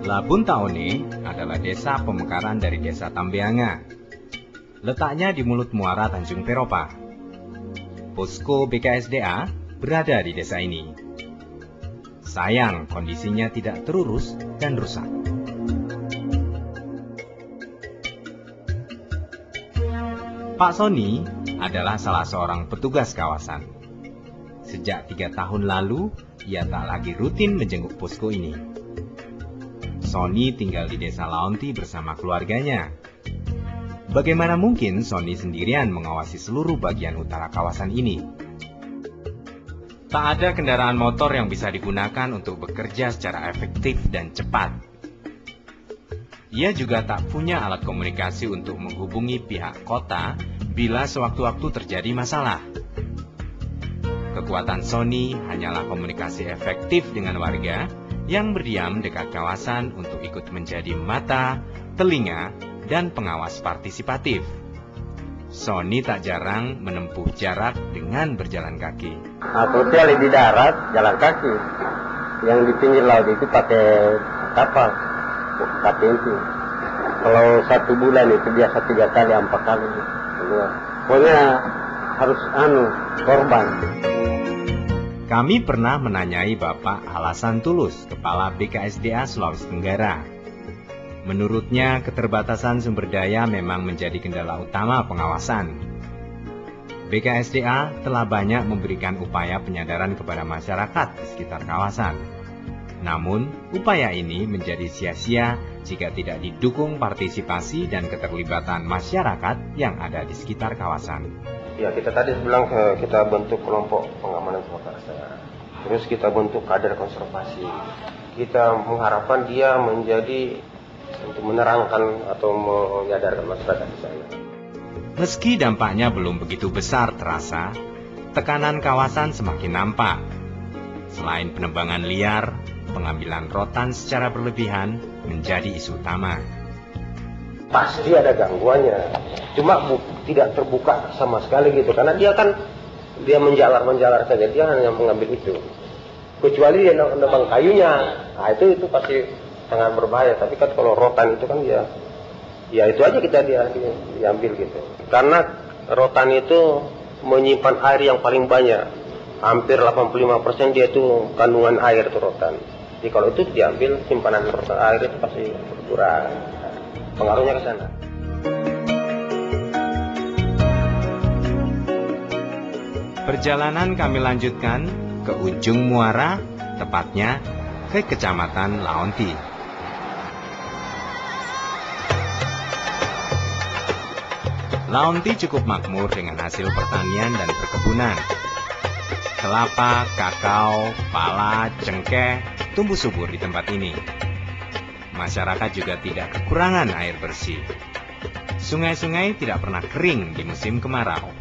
Labun Taone adalah desa pemekaran dari desa Tambeanga. Letaknya di mulut muara Tanjung Peropa. Posko BKSDA berada di desa ini. Sayang kondisinya tidak terurus dan rusak. Pak Sony adalah salah seorang petugas kawasan. Sejak 3 tahun lalu, ia tak lagi rutin menjenguk posko ini. Sony tinggal di desa Laonti bersama keluarganya. Bagaimana mungkin Sony sendirian mengawasi seluruh bagian utara kawasan ini? Tak ada kendaraan motor yang bisa digunakan untuk bekerja secara efektif dan cepat. Ia juga tak punya alat komunikasi untuk menghubungi pihak kota bila sewaktu-waktu terjadi masalah. Kekuatan Sony hanyalah komunikasi efektif dengan warga yang berdiam dekat kawasan untuk ikut menjadi mata, telinga, dan pengawas partisipatif. Sony tak jarang menempuh jarak dengan berjalan kaki. Sosial di darat, jalan kaki. Yang di pinggir laut itu pakai kapal, KPNT. Kalau 1 bulan itu biasa 3 kali, 4 kali. Pokoknya harus korban. Kami pernah menanyai Bapak Alasan Tulus, Kepala BKSDA Sulawesi Tenggara. Menurutnya, keterbatasan sumber daya memang menjadi kendala utama pengawasan. BKSDA telah banyak memberikan upaya penyadaran kepada masyarakat di sekitar kawasan. Namun, upaya ini menjadi sia-sia jika tidak didukung partisipasi dan keterlibatan masyarakat yang ada di sekitar kawasan. Ya, kita tadi bilang kita bentuk kelompok pengamanan swakarsa. Terus kita bentuk kader konservasi. Kita mengharapkan dia menjadi untuk menerangkan atau menyadarkan masyarakat di sana. Meski dampaknya belum begitu besar terasa, tekanan kawasan semakin nampak. Selain penebangan liar, pengambilan rotan secara berlebihan menjadi isu utama. Pasti ada gangguannya, cuma tidak terbuka sama sekali gitu, karena dia menjalar saja, dia hanya mengambil itu. Kecuali dia nebang kayunya, nah itu pasti sangat berbahaya. Tapi kan kalau rotan itu kan ya itu aja kita diambil gitu. Karena rotan itu menyimpan air yang paling banyak, hampir 85% dia itu kandungan air itu rotan. Jadi kalau itu diambil, simpanan rotan air itu pasti berkurang. Pengaruhnya ke sana. Perjalanan kami lanjutkan ke ujung muara, tepatnya ke Kecamatan Laonti. Laonti cukup makmur dengan hasil pertanian dan perkebunan. Kelapa, kakao, pala, cengkeh tumbuh subur di tempat ini. Masyarakat juga tidak kekurangan air bersih. Sungai-sungai tidak pernah kering di musim kemarau.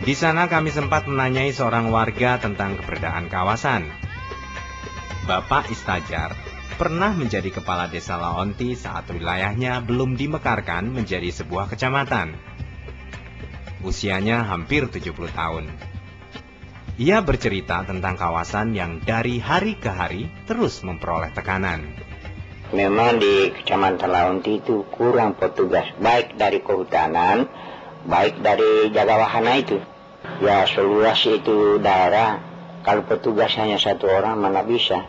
Di sana kami sempat menanyai seorang warga tentang keberadaan kawasan. Bapak Istajar pernah menjadi kepala desa Laonti saat wilayahnya belum dimekarkan menjadi sebuah kecamatan. Usianya hampir 70 tahun. Ia bercerita tentang kawasan yang dari hari ke hari terus memperoleh tekanan. Memang di Kecamatan Laonti itu kurang petugas, baik dari kehutanan, baik dari jaga wahana itu. Ya seluas itu daerah, kalau petugas hanya 1 orang mana bisa.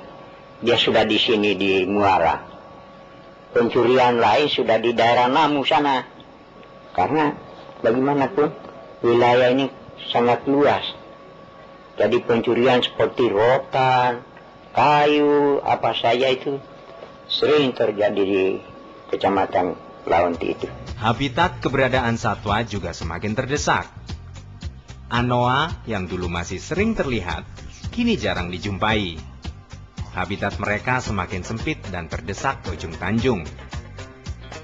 Dia sudah di sini di muara. Pencurian lain sudah di daerah Namu sana. Karena bagaimanapun wilayah ini sangat luas. Jadi pencurian seperti rotan, kayu, apa saja itu sering terjadi di Kecamatan Laonti itu. Habitat keberadaan satwa juga semakin terdesak. Anoa yang dulu masih sering terlihat, kini jarang dijumpai. Habitat mereka semakin sempit dan terdesak ke ujung Tanjung.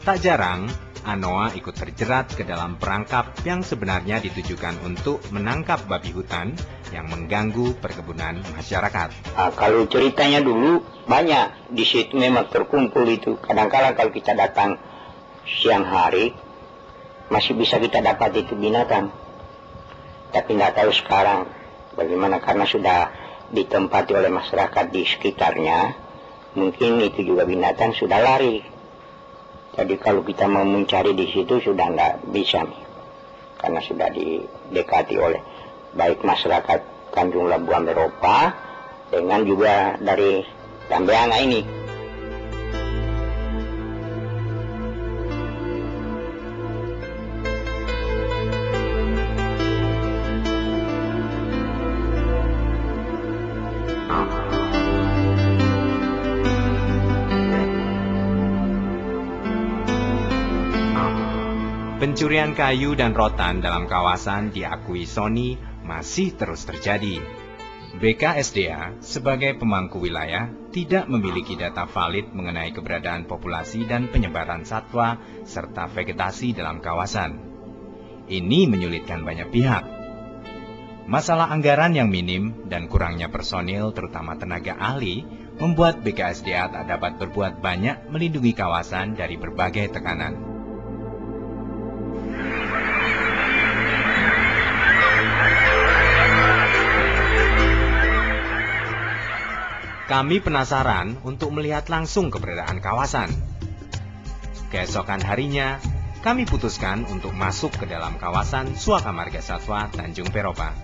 Tak jarang, Anoa ikut terjerat ke dalam perangkap yang sebenarnya ditujukan untuk menangkap babi hutan yang mengganggu perkebunan masyarakat. Kalau ceritanya dulu banyak di situ memang terkumpul itu. Kadang-kadang kalau kita datang siang hari masih bisa kita dapat itu binatang. Tapi nggak tahu sekarang bagaimana, karena sudah ditempati oleh masyarakat di sekitarnya. mungkin itu juga binatang sudah lari. Jadi kalau kita mau mencari di situ sudah nggak bisa nih, karena sudah didekati oleh baik masyarakat Tanjung Labuan Eropa dengan juga dari Tambeana ini. Pencurian kayu dan rotan dalam kawasan diakui Sony masih terus terjadi. BKSDA sebagai pemangku wilayah tidak memiliki data valid mengenai keberadaan populasi dan penyebaran satwa serta vegetasi dalam kawasan. Ini menyulitkan banyak pihak. Masalah anggaran yang minim dan kurangnya personil terutama tenaga ahli membuat BKSDA tak dapat berbuat banyak melindungi kawasan dari berbagai tekanan. Kami penasaran untuk melihat langsung keberadaan kawasan. Keesokan harinya, kami putuskan untuk masuk ke dalam kawasan Suaka Margasatwa Tanjung Peropa.